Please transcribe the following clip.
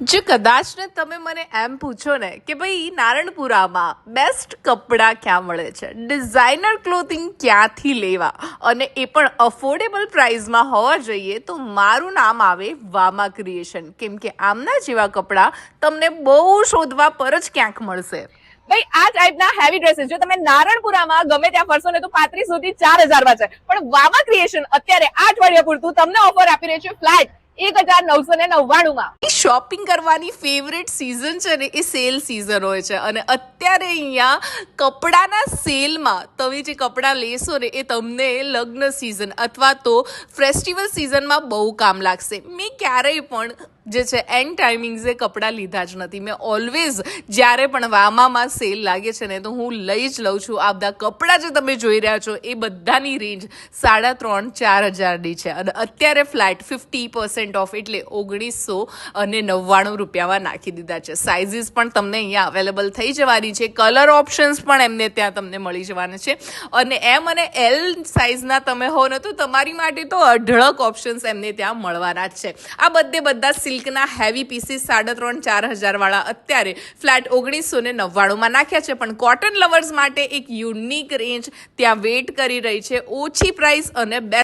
જો કદાચ ને તમે મને એમ પૂછો ને કે ભાઈ નારણપુરામાં બેસ્ટ કપડાં ક્યાં મળે છે, ડિઝાઇનર ક્લોથિંગ ક્યાંથી લેવા અને એ પણ અફોર્ડેબલ પ્રાઇસમાં હોવા જોઈએ, તો મારું નામ આવે વામા ક્રિએશન. કેમ કે આમના જેવા કપડાં તમને બહુ શોધવા પર જ ક્યાંક મળશે. ભાઈ આ ટાઈપના હેવી ડ્રેસીસ જો તમે નારણપુરામાં ગમે ત્યાં ફરશો ને તો 3500 થી 4000 માં છે, પણ વામા ક્રિએશન અત્યારે આ અઠવાડિયા પૂરતું તમને ઓફર આપી રહી છે ફ્લેટ 1999 માં. શોપિંગ કરવાની ફેવરેટ સિઝન છે ને એ સેલ સિઝન હોય છે, અને અત્યારે અહીંયા કપડાના સેલમાં તમે જે કપડાં લેશો ને એ તમને લગ્ન સિઝન અથવા તો ફેસ્ટિવલ સિઝનમાં બહુ કામ લાગશે. મેં ક્યારેય પણ જે છે એન્ડ ટાઈમિંગ્સે કપડાં લીધા જ નથી. મેં ઓલવેઝ જ્યારે પણ વામામાં સેલ લાગે છે ને તો હું લઈ જ લઉં છું. આ બધા કપડાં જે તમે જોઈ રહ્યા છો એ બધાની રેન્જ 3,500-4,000ની છે, અને અત્યારે ફ્લેટ 50% ઓફ એટલે 1999 રૂપિયામાં નાખી દીધા છે. સાઇઝીસ પણ તમને અહીંયા અવેલેબલ થઈ જવાની છે, કલર ઓપ્શન્સ પણ એમને ત્યાં તમને મળી જવાના છે, અને એમ અને એલ સાઇઝના તમે હો ને તો તમારી માટે તો અઢળક ઓપ્શન્સ એમને ત્યાં મળવાના જ છે. આ બધા સિલ્કના હેવી પીસીસ 3,500-4,000 વાળા અત્યારે ફ્લેટ 1999માં નાખ્યા છે, પણ કોટન લવર્સ માટે એક યુનિક રેન્જ ત્યાં વેઇટ કરી રહી છે, ઓછી પ્રાઇસ અને બેસ્ટ